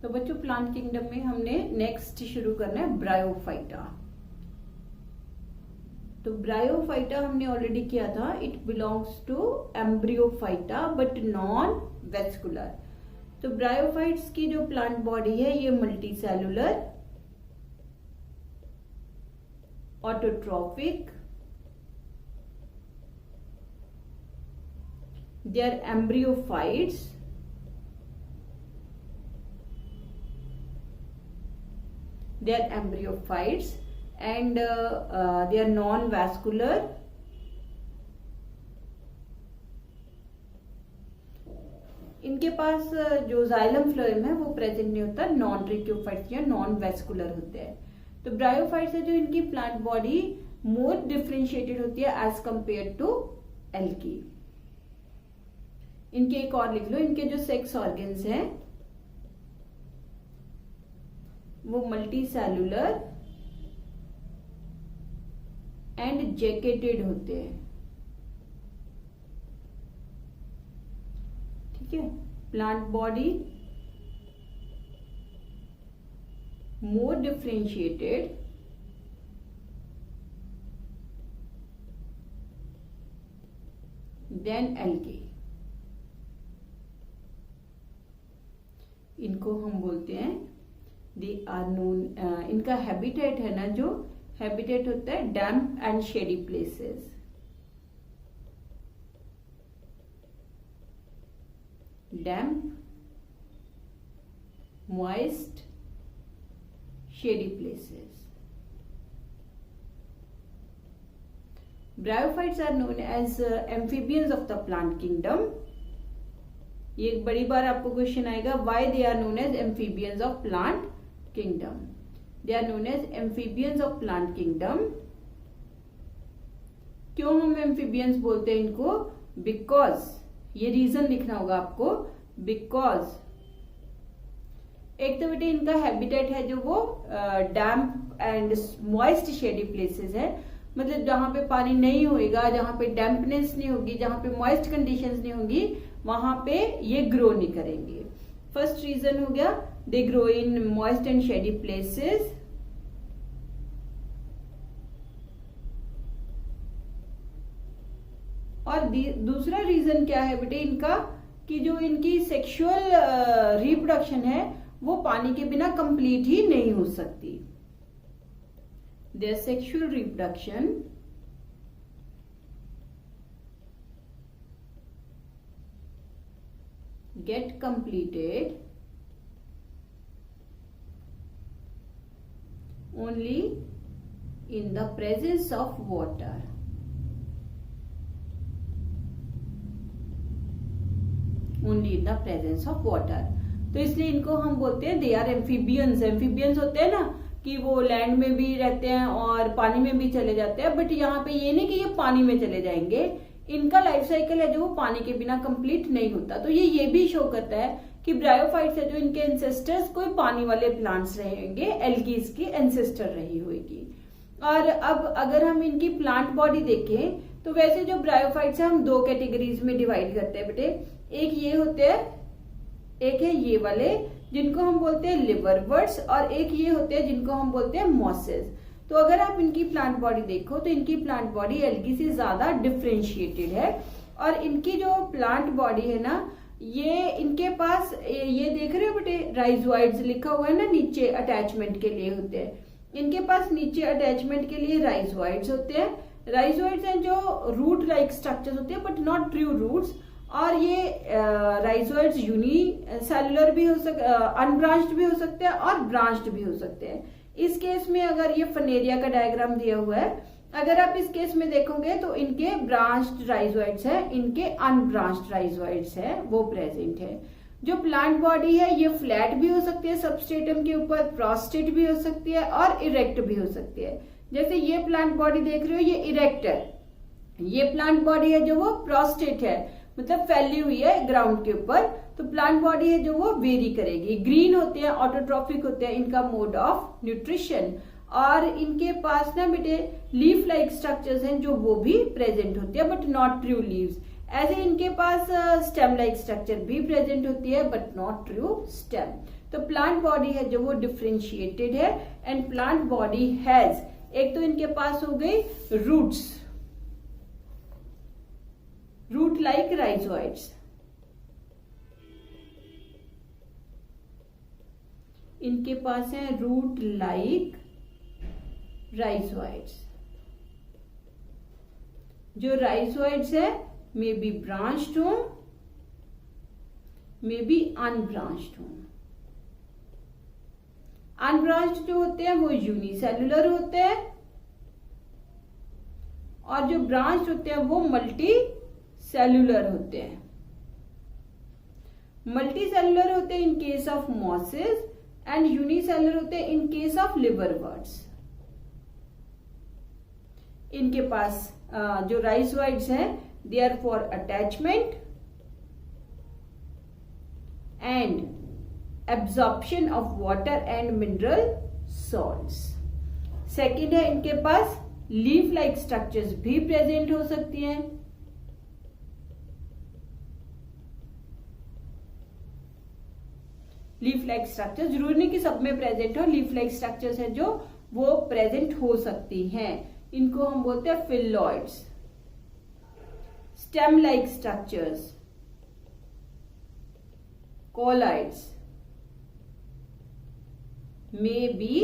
तो बच्चों plant kingdom में हमने नेक्स्ट शुरू करना है ब्रायोफाइटा। तो ब्रायोफाइटा हमने ऑलरेडी किया था, it belongs to embryophyta but non vascular. तो ब्रायोफाइट्स की जो प्लांट बॉडी है ये multi cellular, autotrophic, they are embryophytes, and they are non-vascular, इनके पास जो जाइलम फ्लोएम है वो प्रेजेंट नहीं होता, नॉन ट्रिक्योफाइट्स या नॉन वेस्कुलर होते हैं। तो ब्रायोफाइट्स है जो इनकी प्लांट बॉडी मोर डिफरेंशिएटेड होती है एज कंपेयर टू एल्गी। इनके एक और लिख लो, इनके जो सेक्स ऑर्गन्स हैं वो मल्टी सेलुलर एंड जैकेटेड होते हैं। ठीक है, plant body more differentiated than algae. इनको हम बोलते हैं दे आर नोन, इनका हैबिटेट है ना, जो हैबिटेट होता है damp and shady places. Damp, moist, shady places. Bryophytes are known as amphibians of the plant kingdom. ये एक बड़ी बार आपको क्वेश्चन आएगा, why they are known as amphibians of plant kingdom. They are known as amphibians of plant kingdom. क्यों हम amphibians बोलते हैं इनको? बिकॉज, ये रीजन लिखना होगा आपको, बिकॉज एक तो बेटे इनका हैबिटेट है जो वो डैम्प एंड मॉइस्ट शेडी प्लेसेस है, मतलब जहां पे पानी नहीं होएगा, जहां पे डैम्पनेस नहीं होगी, जहां पे मॉइस्ट कंडीशंस नहीं होगी, वहां पे ये ग्रो नहीं करेंगे। फर्स्ट रीजन हो गया, दे grow in moist and shady places. और दूसरा रीजन क्या है बेटे इनका, कि जो इनकी सेक्सुअल रिप्रोडक्शन है वो पानी के बिना कंप्लीट ही नहीं हो सकती। Their sexual reproduction get completed only in the presence of water. Only in the presence of water. तो इसलिए इनको हम बोलते हैं दे आर एम्फीबियंस। एम्फीबियंस होते हैं ना कि वो लैंड में भी रहते हैं और पानी में भी चले जाते हैं, बट यहाँ पे ये नहीं कि ये पानी में चले जाएंगे, इनका लाइफ साइकिल है जो वो पानी के बिना कंप्लीट नहीं होता। तो ये भी शो करता है कि ब्रायोफाइट्स है जो इनके एंसेस्टर्स कोई पानी वाले प्लांट्स रहे होंगे, एल्गीज की एंसेस्टर रही होगी। और अब अगर हम इनकी प्लांट बॉडी देखें तो वैसे जो ब्रायोफाइट्स है हम दो कैटेगरीज में डिवाइड करते हैं बेटे। एक ये होते हैं, एक है ये वाले जिनको हम बोलते हैं लिवरवर्ट्स, और एक ये होते हैं जिनको हम बोलते हैं मॉसेस। तो अगर आप इनकी प्लांट बॉडी देखो तो इनकी प्लांट बॉडी एल्गी से ज्यादा डिफरेंशिएटेड है। और इनकी जो प्लांट बॉडी है ना, ये इनके पास ये देख रहे हो बेटे राइजोइड्स लिखा हुआ है ना, नीचे अटैचमेंट के लिए होते हैं। इनके पास नीचे अटैचमेंट के लिए राइजोइड्स होते हैं। राइजोइड्स हैं जो रूट लाइक स्ट्रक्चर्स होते हैं बट नॉट ट्रू रूट्स। और ये राइजोइड्स यूनी सेलुलर भी हो सकते, अनब्रांच्ड भी हो सकते हैं और ब्रांच्ड भी हो सकते हैं। इस केस में अगर ये फनेरिया का डायग्राम दिया हुआ है, अगर आप इस केस में देखोगे तो इनके ब्रांच्ड राइजोइड्स है, इनके अनब्रांच्ड राइजोइड्स है वो प्रेजेंट है। जो प्लांट बॉडी है ये फ्लैट भी हो सकती है सबस्ट्रेटम के ऊपर, प्रोस्टेट भी हो सकती है और इरेक्ट भी हो सकती है। जैसे ये प्लांट बॉडी देख रहे हो ये इरेक्ट है, ये प्लांट बॉडी है जो वो प्रोस्टेट है, मतलब फैली हुई है ग्राउंड के ऊपर। तो प्लांट बॉडी है जो वो वेरी करेगी। ग्रीन होते हैं, ऑटोट्रॉफिक होते हैं, इनका मोड ऑफ न्यूट्रिशन। और इनके पास ना बेटे लीफ लाइक स्ट्रक्चर्स हैं जो वो भी प्रेजेंट होती है बट नॉट ट्रू लीव्स। ऐसे इनके पास स्टेम लाइक स्ट्रक्चर भी प्रेजेंट होती है बट नॉट ट्रू स्टेम। तो प्लांट बॉडी है जो वो डिफ्रेंशिएटेड है एंड प्लांट बॉडी हैज, एक तो इनके पास हो गई रूट्स, रूट लाइक राइजोइड्स, इनके पास है रूट लाइक राइजोइड्स। जो राइजोइड्स है मे बी ब्रांच्ड हो, मे बी अनब्रांच्ड हो। अनब्रांच्ड जो होते हैं वो यूनिसेलुलर होते हैं और जो ब्रांच होते हैं वो मल्टी सेलुलर होते हैं। मल्टी सेलुलर होते हैं in case of mosses and unicellular होते हैं इन केस ऑफ लिवरवर्ट्स। इनके पास जो राइजोइड्स हैं they are for attachment and absorption of water and mineral salts. Second है इनके पास लीफ लाइक स्ट्रक्चर्स भी प्रेजेंट हो सकती हैं। लीफ लाइक स्ट्रक्चर जरूरी नहीं कि सब में प्रेजेंट हो, लीफ लाइक स्ट्रक्चर्स है जो वो प्रेजेंट हो सकती हैं, इनको हम बोलते हैं phylloids. Stem like structures, cauloids may be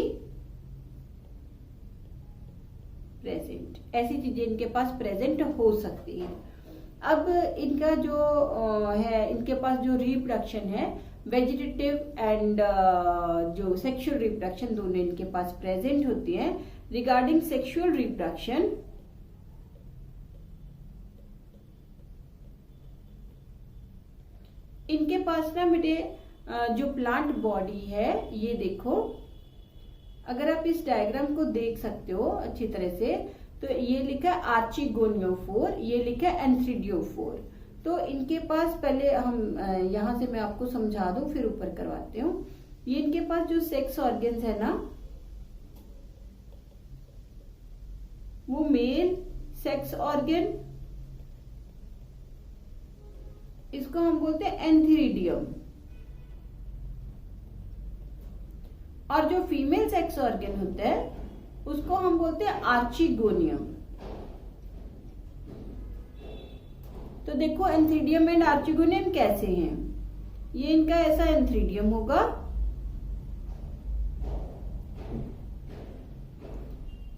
present, ऐसी चीजें इनके पास प्रेजेंट हो सकती है। अब इनका जो है, इनके पास जो रिप्रोडक्शन है वेजिटेटिव एंड जो सेक्सुअल रिप्रोडक्शन दोनों इनके पास प्रेजेंट होती है। रिगार्डिंग सेक्सुअल रिप्रोडक्शन, इनके पास ना बेटे जो प्लांट बॉडी है ये देखो, अगर आप इस डायग्राम को देख सकते हो अच्छी तरह से, तो ये लिखा है आर्चिगोनियोफोर, ये लिखा है एंथ्रीडियोफोर। तो इनके पास पहले हम यहां से मैं आपको समझा दूं फिर ऊपर करवाते हूँ। ये इनके पास जो सेक्स ऑर्गन्स है ना वो मेल सेक्स ऑर्गन, इसको हम बोलते हैं एंथ्रीडियम, और जो फीमेल सेक्स ऑर्गन होता है उसको हम बोलते हैं आर्चिगोनियम। तो देखो एंथ्रीडियम एंड आर्चिगोनियम कैसे हैं, ये इनका ऐसा एंथ्रीडियम होगा,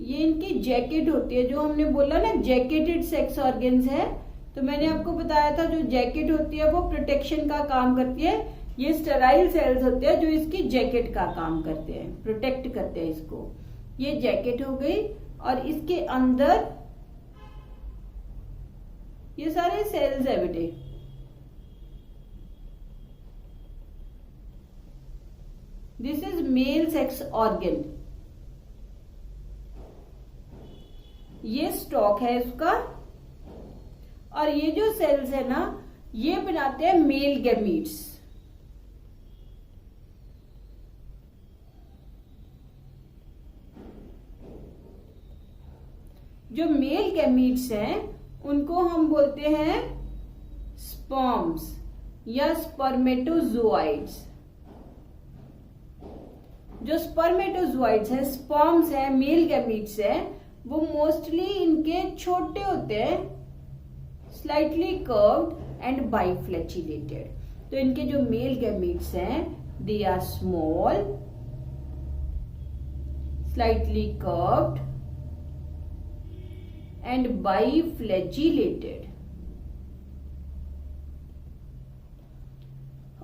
ये इनकी जैकेट होती है, जो हमने बोला ना जैकेटेड सेक्स ऑर्गन्स है। तो मैंने आपको बताया था जो जैकेट होती है वो प्रोटेक्शन का काम करती है। ये स्टेराइल सेल्स होते हैं जो इसकी जैकेट का काम करते हैं, प्रोटेक्ट करते हैं इसको। ये जैकेट हो गई और इसके अंदर ये सारे सेल्स है बेटे। This is male sex organ, ये स्टॉक है इसका, और ये जो सेल्स है ना ये बनाते हैं मेल गैमीट्स। जो मेल गैमीट्स हैं उनको हम बोलते हैं स्पर्म्स या स्पर्मेटोजोइड्स। जो स्पर्मेटोजोइड्स है, स्पर्म्स है, मेल गैमीट्स है, वो मोस्टली इनके छोटे होते हैं, स्लाइटली कर्व्ड एंड बाइफ्लैचिलेटेड। तो इनके जो मेल गैमीट्स हैं they are small, slightly curved and biflagellated.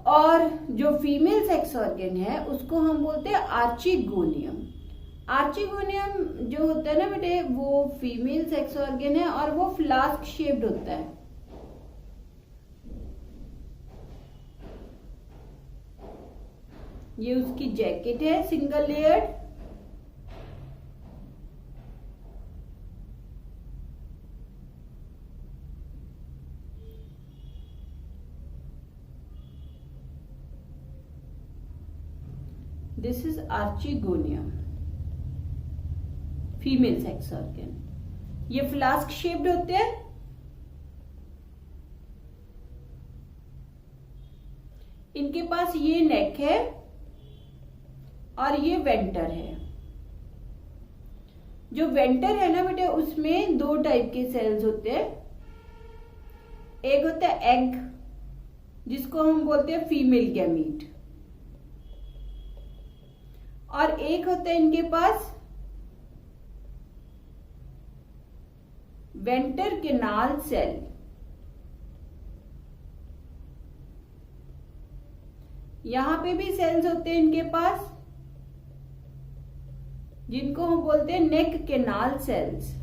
और जो फीमेल सेक्स ऑर्गन है उसको हम बोलते हैं आर्चिगोनियम। आर्चिगोनियम जो होता है ना बेटे वो फीमेल सेक्स ऑर्गन है और वो फ्लास्क शेप्ड होता है। ये उसकी जैकेट है single layered, this is archegonium, female sex organ. ये फ्लास्क शेप्ड होते हैं। इनके पास ये नेक है और ये वेंटर है। जो वेंटर है ना बेटे, उसमें दो टाइप के सेल्स होते हैं। एक होता है एग, जिसको हम बोलते हैं फीमेल गैमीट, और एक होता है इनके पास वेंटर केनाल सेल। यहां पे भी सेल्स होते हैं इनके पास, जिनको हम बोलते हैं नेक केनाल सेल्स।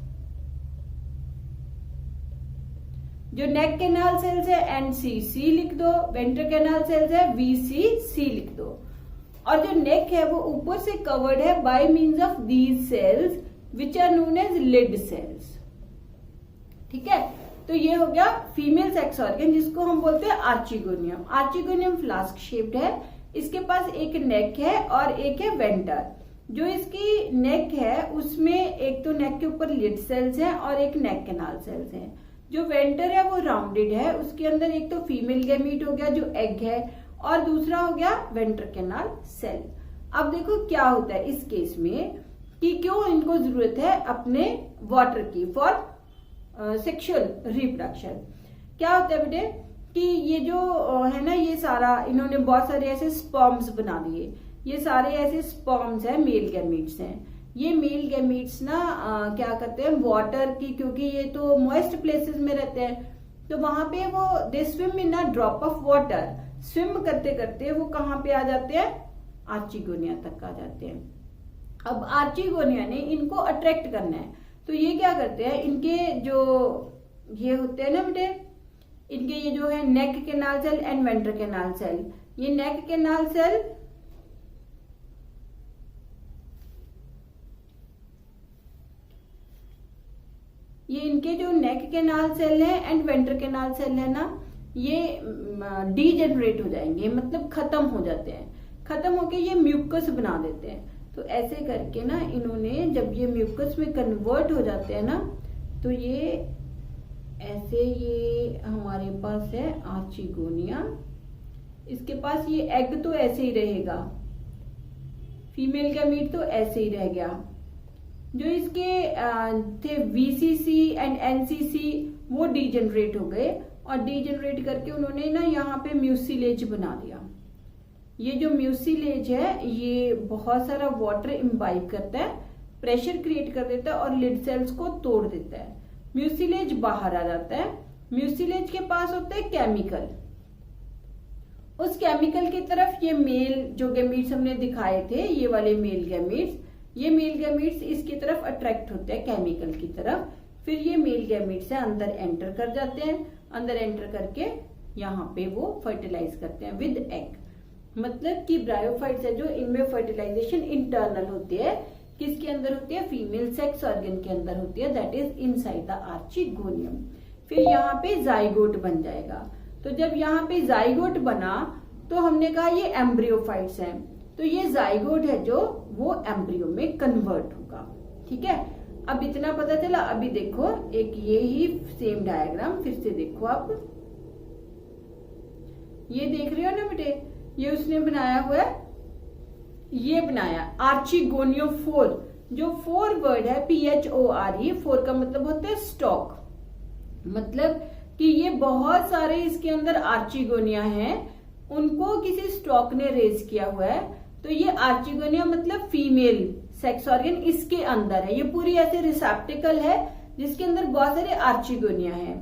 जो नेक केनाल सेल्स है एनसीसी लिख दो, वेंटर केनाल सेल्स है वीसीसी लिख दो। और जो नेक है वो ऊपर से कवर्ड है by means of these cells which are known as lid cells. ठीक है, तो ये हो गया फीमेल सेक्स ऑर्गन, जिसको हम बोलते हैं आर्चिगोनियम। आर्चिगोनियम फ्लास्क शेप्ड है, इसके पास एक नेक है और एक है वेंटर। जो इसकी नेक है उसमें एक तो नेक के ऊपर लिड सेल्स हैं और एक नेक केनाल सेल्स हैं। जो वेंटर है वो राउंडेड है, उसके अंदर एक तो फीमेल गैमीट हो गया जो एग है, और दूसरा हो गया वेंटर केनाल सेल। अब देखो क्या होता है इस केस में कि क्यों इनको जरूरत है अपने वाटर की फॉर सेक्सुअल रिप्रोडक्शन। क्या होता है बेटे कि ये जो है ना, ये सारा इन्होंने बहुत सारे ऐसे स्पर्म्स बना दिए। ये सारे ऐसे स्पर्म्स हैं, मेल गैमीट्स हैं। ये मेल गैमीट्स ना क्या करते हैं वाटर की, क्योंकि ये तो मॉइस्ट प्लेसेस में रहते हैं, तो वहां पे वो दे swim in a drop of water. Swim करते करते वो कहाँ पे आ जाते हैं, आर्चिगोनिया तक आ जाते हैं। अब आर्चिगोनिया ने इनको अट्रैक्ट करना है, तो ये क्या करते हैं, इनके जो ये होते हैं ना बेटे, इनके ये जो है neck canal cell and venter canal cell. ये नेक केनाल सेल ये इनके जो नेक केनाल सेल है एंड वेंटर केनाल सेल है ना, ये डीजेनरेट हो जाएंगे, मतलब खत्म हो जाते हैं। खत्म होके ये म्यूकस बना देते हैं। तो ऐसे करके ना इन्होंने, जब ये म्यूकस में कन्वर्ट हो जाते हैं ना, तो ये ऐसे, ये हमारे पास है आर्चिगोनिया, इसके पास ये एग तो ऐसे ही रहेगा, फीमेल गैमीट तो ऐसे ही रह गया। जो इसके थे वीसीसी एंड एनसीसी, वो डीजेनरेट हो गए, और डीजेनरेट करके उन्होंने ना यहाँ पे म्यूसिलेज बना दिया। ये जो म्यूसिलेज है ये बहुत सारा वाटर इम्बाइब करता है, प्रेशर क्रिएट कर देता है और लिड सेल्स को तोड़ देता है। म्यूसिलेज बाहर आ जाता है। म्यूसिलेज के पास होता है केमिकल, उस केमिकल की तरफ ये मेल जो गैमीट्स हमने दिखाए थे, ये वाले मेल गैमीट्स, ये मेल गैमीट्स इसकी तरफ अट्रैक्ट होते हैं केमिकल की तरफ। फिर ये मेल गैमीट्स से अंदर एंटर कर जाते हैं, अंदर एंटर करके यहाँ पे वो फर्टिलाइज करते हैं विद एग। मतलब कि ब्रायोफाइट्स है जो, इनमें फर्टिलाइजेशन इंटरनल होती है। किसके अंदर होती है, फीमेल सेक्स ऑर्गन के अंदर होती है, that is inside the archegonium. फिर यहाँ पे जाइगोट बन जाएगा। तो जब यहाँ पे जाइगोट बना तो हमने कहा ये एम्ब्रियोफाइट्स हैं, तो ये जाइगोट है जो वो एम्ब्रियो में कन्वर्ट होगा। ठीक है, अब इतना पता चला। अभी देखो एक ये ही सेम डायग्राम फिर से देखो आप, ये देख रहे हो ना बेटे, ये उसने बनाया हुआ है, ये बनाया आर्चिगोनियोफोर। जो फोर वर्ड है PHORE, फोर का मतलब होता है स्टॉक, मतलब कि ये बहुत सारे इसके अंदर आर्चिगोनिया हैं, उनको किसी स्टॉक ने रेज किया हुआ है। तो ये आर्चिगोनिया मतलब फीमेल सेक्स ऑर्गन इसके अंदर है। ये पूरी ऐसे रिसेप्टिकल है जिसके अंदर बहुत सारे आर्चिगोनिया हैं।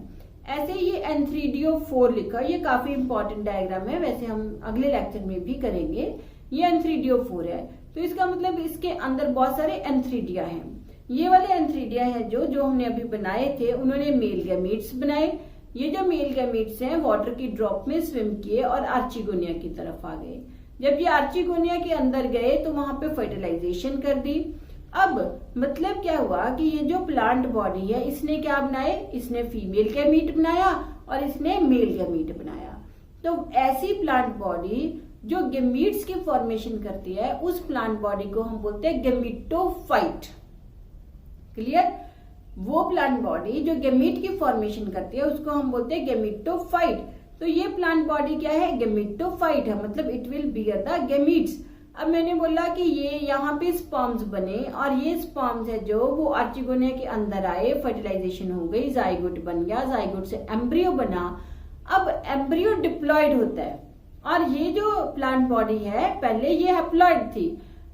ऐसे ये एंथ्रीडियो4 लिखा, ये काफी इंपॉर्टेंट डायग्राम है, वैसे हम अगले लेक्चर में भी करेंगे। ये एंथ्रीडियो4 है, तो इसका मतलब इसके अंदर बहुत सारे एंथ्रीडिया हैं। ये वाले एंथ्रीडिया है जो हमने अभी बनाए थे, उन्होंने मेल गैमीट्स बनाए। ये जो मेल गैमीट्स हैं वाटर की ड्रॉप में स्विम किए और आर्चिगोनिया की तरफ आ गए। जब ये आर्चिगोनिया के अंदर गए तो वहां पे फर्टिलाइजेशन कर दी। अब मतलब क्या हुआ कि ये जो प्लांट बॉडी है इसने क्या बनाए, इसने फीमेल गैमीट बनाया और इसने मेल गैमीट बनाया। तो ऐसी प्लांट बॉडी जो गैमीट्स की फॉर्मेशन करती है, उस प्लांट बॉडी को हम बोलते हैं गैमीटोफाइट। क्लियर, वो प्लांट बॉडी जो गैमीट की फॉर्मेशन करती है उसको हम बोलते हैं गैमीटोफाइट। तो ये प्लांट बॉडी क्या है, गैमीटोफाइट है, मतलब it will bear the gametes. अब मैंने बोला कि ये यहाँ पे स्पर्म्स बने और ये स्पर्म्स है जो वो आर्चिगोनिया के अंदर आए, फर्टिलाइजेशन हो गई, जाइगोट बन गया, जाइगोट से एम्ब्रियो बना। अब एम्ब्रियो डिप्लॉयड होता है और ये जो प्लांट बॉडी है पहले ये हैप्लॉयड थी,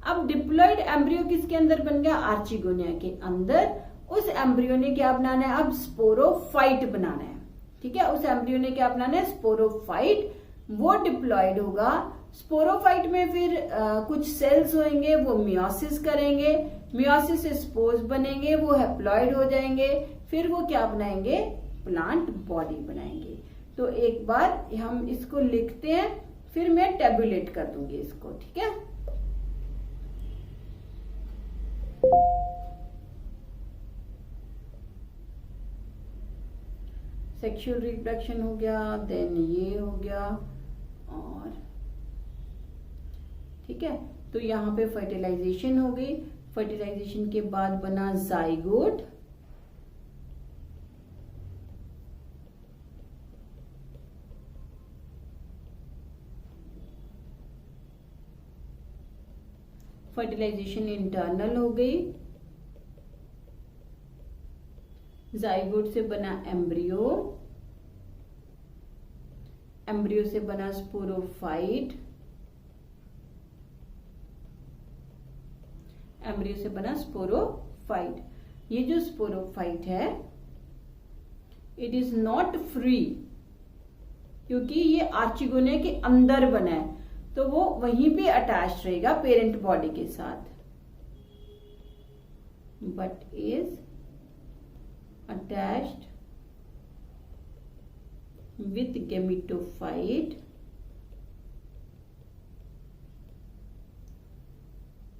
अब डिप्लॉयड एम्ब्रियो किसके अंदर बन गया, आर्चिगोनिया के अंदर। उस एम्ब्रियो ने क्या बनाना है, अब स्पोरोफाइट बनाना है। ठीक है, उस एम्ब्रियो ने क्या बनाना है, स्पोरोफाइट। वो डिप्लॉयड होगा, स्पोरोफाइट में फिर कुछ सेल्स होंगे, वो मियोसिस करेंगे, मियोसिस से स्पोर्स बनेंगे, वो हैप्लॉयड हो जाएंगे, फिर वो क्या बनाएंगे, प्लांट बॉडी बनाएंगे। तो एक बार हम इसको लिखते हैं, फिर मैं टेबुलेट कर दूंगी इसको। ठीक है, सेक्सुअल रिप्रोडक्शन हो गया, देन ये हो गया, और ठीक है, तो यहाँ पे फर्टिलाइजेशन हो गई। फर्टिलाइजेशन के बाद बना जाइगोट, फर्टिलाइजेशन इंटरनल हो गई, जाइगोट से बना एम्ब्रियो, एम्ब्रियो से बना स्पोरोफाइट, एम्ब्रियो से बना स्पोरोफाइट। ये जो स्पोरोफाइट है इट इज नॉट फ्री, क्योंकि ये आर्चिगोनिया के अंदर बना है, तो वो वहीं पे अटैच रहेगा पेरेंट बॉडी के साथ, but is attached with gametophyte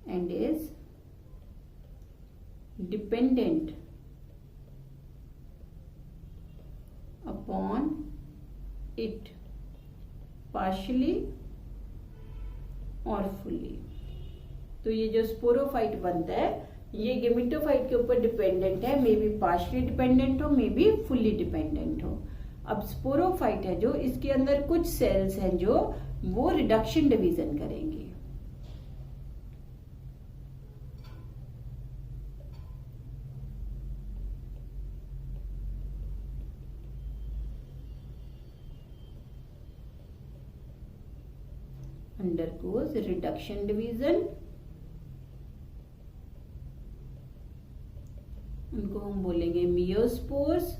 and is dependent upon it partially और fully। तो ये जो स्पोरोफाइट बनता है ये गेमेटोफाइट के ऊपर डिपेंडेंट है, मे बी पार्शली डिपेंडेंट हो, मे बी फुल्ली डिपेंडेंट हो। अब स्पोरोफाइट है जो, इसके अंदर कुछ सेल्स हैं जो वो रिडक्शन डिवीजन करेंगे। अंडरगोज रिडक्शन डिवीजन, उनको हम बोलेंगे मियोस्पोर्स।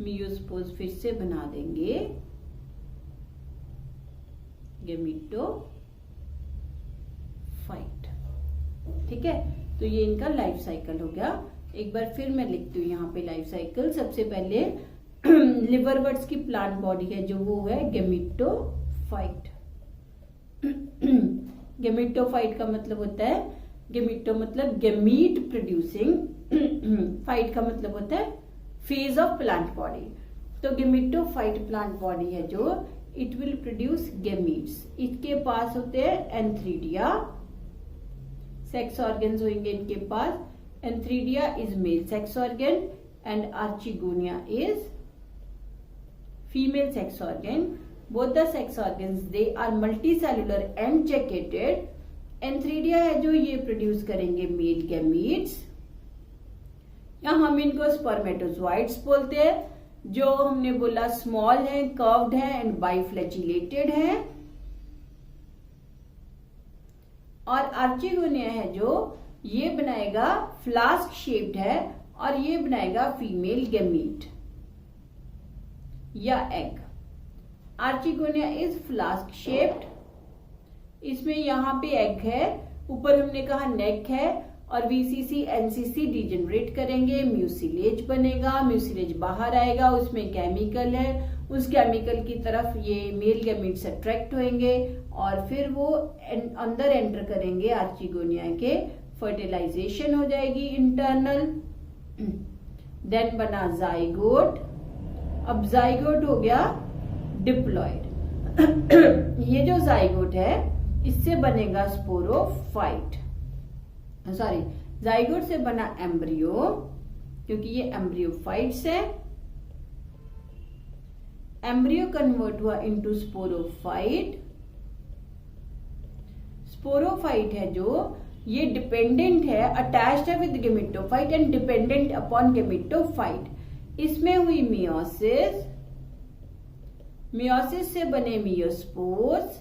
मियोस्पोर्स फिर से बना देंगे गेमेटोफाइट। ठीक है, तो ये इनका लाइफ साइकिल हो गया। एक बार फिर मैं लिखती हूँ यहाँ पे लाइफ साइकिल। सबसे पहले लिवरवर्ट्स की प्लांट बॉडी है जो वो है गेमेटोफाइट। गेमेटोफाइट का मतलब होता है, गेमेटो मतलब गेमीट प्रोड्यूसिंग, फाइट का मतलब होता है फेज ऑफ प्लांट बॉडी। तो गेमेटोफाइट प्लांट बॉडी है जो इट विल प्रोड्यूस गेमीट्स। इसके पास होते हैं एंथ्रीडिया, सेक्स ऑर्गन्स होंगे इनके पास। Antheridia is male sex organ and archegonia is female sex organ. Both the sex organs they are multicellular and jacketed. Antheridia है जो ये प्रोड्यूस करेंगे मेल गैमीट्स, या हम इनको स्पर्मेटोजोइड्स बोलते हैं, जो हमने बोला स्मॉल है, कर्व्ड है एंड बाइफ्लैजिलेटेड है। और आर्चिगोनिया है जो ये बनाएगा फ्लास्क शेप्ड है और ये बनाएगा फीमेल गैमीट या egg. Archegonia is flask shaped, इसमें यहाँ पे एग है, ऊपर हमने कहा नेक है, और वीसीसी एनसीसी डिजेनरेट करेंगे, म्यूसिलेज बनेगा, म्यूसिलेज बाहर आएगा, उसमें केमिकल है, उस केमिकल की तरफ ये मेल गैमीट्स अट्रैक्ट होंगे और फिर वो अंदर एंटर करेंगे आर्चिगोनिया के, फर्टिलाइजेशन हो जाएगी इंटरनल। देन बना जाइगोट। अब जाइगोट हो गया डिप्लॉयड। ये जो जाइगोट है इससे बनेगा स्पोरोफाइट, सॉरी जाइगोट से बना एम्ब्रियो, क्योंकि ये एम्ब्रियोफाइट्स है। एम्ब्रियो कन्वर्ट हुआ इनटू स्पोरोफाइट स्पोरोफाइट है जो ये डिपेंडेंट है, अटैच्ड है with gametophyte and dependent upon gametophyte. इसमें हुई मियोसिस, मियोसिस से बने मियोस्पोर्स,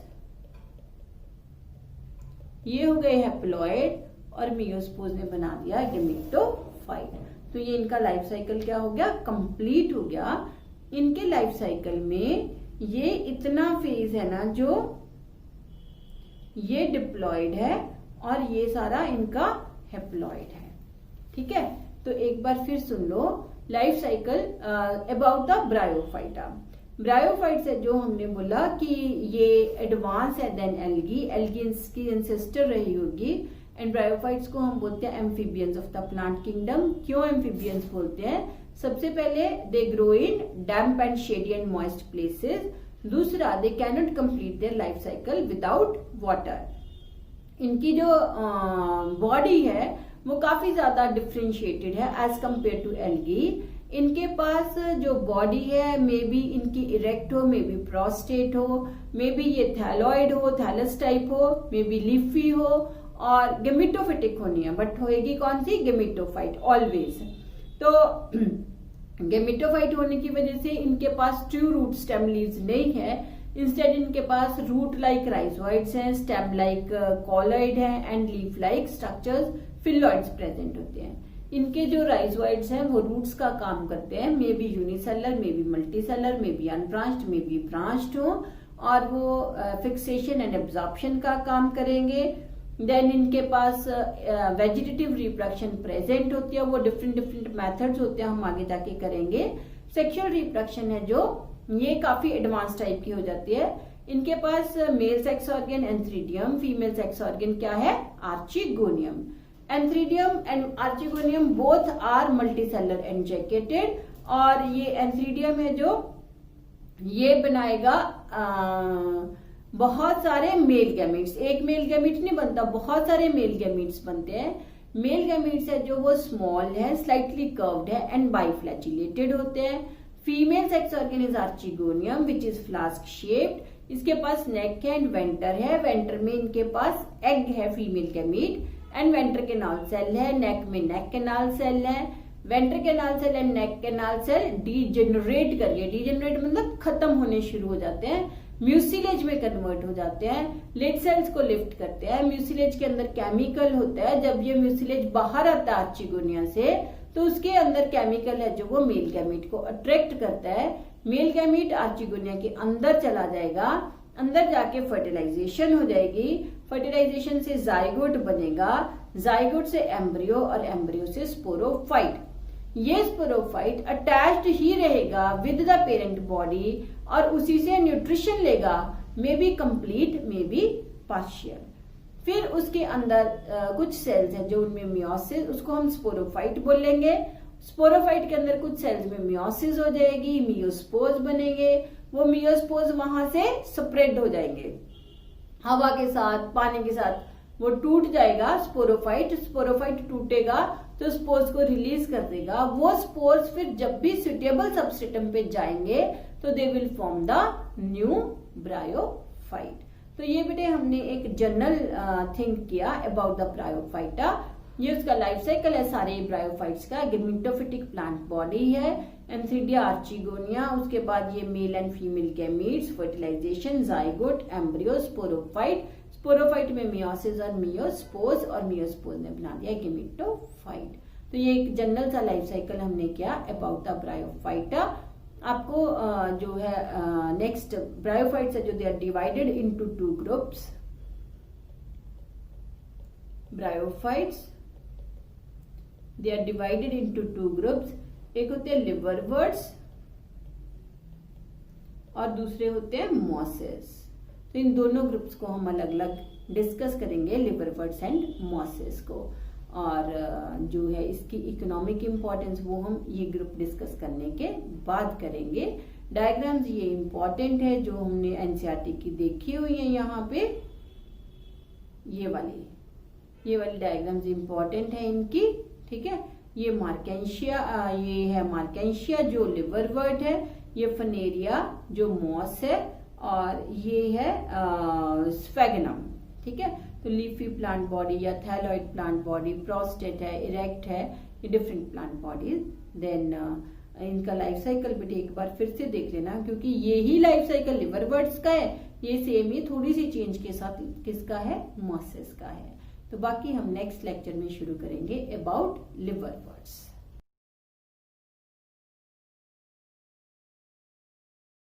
ये हो गए हैप्लॉइड और मियोस्पोर्स ने बना दिया गेमेटोफाइट। तो ये इनका लाइफ साइकिल क्या हो गया, कंप्लीट हो गया। इनके लाइफ साइकिल में ये इतना फेज है ना, जो ये डिप्लॉइड है और ये सारा इनका हैप्लॉइड है। ठीक है, तो एक बार फिर सुन लो life cycle about the bryophyta. Bryophyte से जो हमने बोला कि ये एडवांस है देन एल्गी, एल्गी की एंसेस्टर रही होगी। एंड ब्रायोफाइट्स को हम बोलते हैं amphibians of the plant kingdom. क्यों एम्फीबियंस बोलते हैं? सबसे पहले they grow in damp and shady and moist places. दूसरा, they can not complete their life cycle without water. इनकी जो बॉडी है वो काफी ज्यादा डिफ्रेंशिएटेड है एज कंपेयर टू एल्गी। इनके पास जो बॉडी है मे बी इनकी इरेक्ट हो, मे बी प्रोस्टेट हो, मे बी ये थैलॉइड हो, थैलस टाइप हो, मे बी लीफी हो और गेमेटोफिटिक होनी है, बट होएगी कौन सी, गेमेटोफाइट ऑलवेज। तो गेमेटोफाइट होने की वजह से इनके पास ट्रू रूट स्टेम लीव्स नहीं है। इंस्टेड इनके पास रूट लाइक राइजोइड्स हैं, स्टेम लाइक कॉलॉइड है and leaf like structures phylloids present होते हैं। इनके जो राइजोइड्स हैं वो रूट्स का काम करते हैं, may be unicellular, may be multicellular, may be unbranched, may be branched हो, और वो फिक्सेशन एंड एब्जॉर्प्शन का काम करेंगे। देन इनके पास वेजिटेटिव रिप्रोडक्शन प्रेजेंट होती है, वो डिफरेंट मेथड्स होते हैं, हम आगे जाके करेंगे। सेक्सुअल रिप्रोडक्शन है जो ये काफी एडवांस टाइप की हो जाती है। इनके पास male sex organ antheridium, female sex organ क्या है, archegonium. Antheridium and archegonium both are multicellular and jacketed. और ये एंथ्रीडियम है जो ये बनाएगा बहुत सारे मेल गैमीट्स। एक मेल गैमीट नहीं बनता, बहुत सारे मेल गैमीट्स बनते हैं। मेल गैमीट्स है जो वो स्मॉल है, स्लाइटली कर्व्ड है एंड बाइफ्लैचिलेटेड होते हैं। Female sex organ is archegonium which is flask shaped. इसके पास नेक है एंड वेंटर है, वेंटर में इनके पास एग है female gamete and venter canal cell है, नेक में नेक कैनाल सेल है। Venter canal cell and neck canal cell degenerate कर लिया, डीजेनरेट मतलब खत्म होने शुरू हो जाते हैं, म्यूसिलेज में कन्वर्ट हो जाते हैं, लिड सेल्स को लिफ्ट करते हैं। म्यूसिलेज के अंदर केमिकल होता है, जब ये म्यूसिलेज बाहर आता है आर्चिगोनिया से तो उसके अंदर केमिकल है जो वो मेल गैमीट को अट्रैक्ट करता है। मेल गैमीट आर्चिगोनिया के अंदर चला जाएगा, अंदर जाके फर्टिलाइजेशन हो जाएगी, फर्टिलाइजेशन से जाइगोट बनेगा, जाइगोट से एम्ब्रियो और एम्ब्रियो से स्पोरोफाइट। ये स्पोरोफाइट अटैच्ड ही रहेगा विद द पेरेंट बॉडी और उसी से न्यूट्रिशन लेगा, may be complete may be partial. फिर उसके अंदर कुछ सेल्स हैं जो उनमें मियोसिस, उसको हम स्पोरोफाइट बोलेंगे। स्पोरोफाइट के अंदर कुछ सेल्स में मियोसिस हो जाएगी, मियोस्पोर्स बनेंगे। वो मियोस्पोर्स वहां से स्प्रेड हो जाएंगे हवा के साथ, पानी के साथ, वो टूट जाएगा स्पोरोफाइट। स्पोरोफाइट टूटेगा तो स्पोर्स को रिलीज कर देगा। वो स्पोर्स फिर जब भी सुटेबल सबस्ट्रेटम पे जाएंगे तो they will form the new bryophyte. तो ये बेटे हमने एक जनरल थिंक किया अबाउट द ब्रायोफाइटा। ये उसका लाइफ साइकिल है सारे ब्रायोफाइट्स का। गेमेटोफिटिक प्लांट बॉडी है, एंथ्रीडिया आर्चिगोनिया, उसके बाद ये male and female gametes, fertilization, zygote, embryo, sporophyte. Sporophyte में मियोसिस और मियोस्पोर्स, और मियोस्पोर्स ने बना दिया गेमेटोफाइट। तो ये एक जनरल सा लाइफ साइकिल हमने किया अबाउट द ब्रायोफाइटा। आपको जो है नेक्स्ट ब्रायोफाइट्स है जो they are divided into two groups. Bryophytes they are divided into two groups. एक होते हैं लिवरवर्ट्स और दूसरे होते हैं मॉसेस। तो इन दोनों ग्रुप्स को हम अलग अलग डिस्कस करेंगे, लिवरवर्ट्स एंड मॉसेस को। और जो है इसकी इकोनॉमिक इम्पोर्टेंस वो हम ये ग्रुप डिस्कस करने के बाद करेंगे। डायग्राम्स ये इम्पोर्टेंट है जो हमने एनसीईआरटी की देखी हुई है। यहाँ पे ये वाली डायग्राम्स इम्पोर्टेंट है इनकी, ठीक है। ये मार्केंशिया, ये है मार्केंशिया जो लिवरवर्ट है, ये फनेरिया जो मॉस है, और ये है स्फेगनम, ठीक है। तो लीफी प्लांट बॉडी या थैलॉइड प्लांट बॉडी, प्रोस्टेट है, इरेक्ट है, ये डिफरेंट प्लांट बॉडीज। देन इनका लाइफ साइकिल भी एक बार फिर से देख लेना, क्योंकि यही लाइफ साइकिल लिवरवर्ट्स का है, ये सेम ही थोड़ी सी चेंज के साथ किसका है, मॉसेस का है। तो बाकी हम नेक्स्ट लेक्चर में शुरू करेंगे अबाउट लिवरवर्ट्स।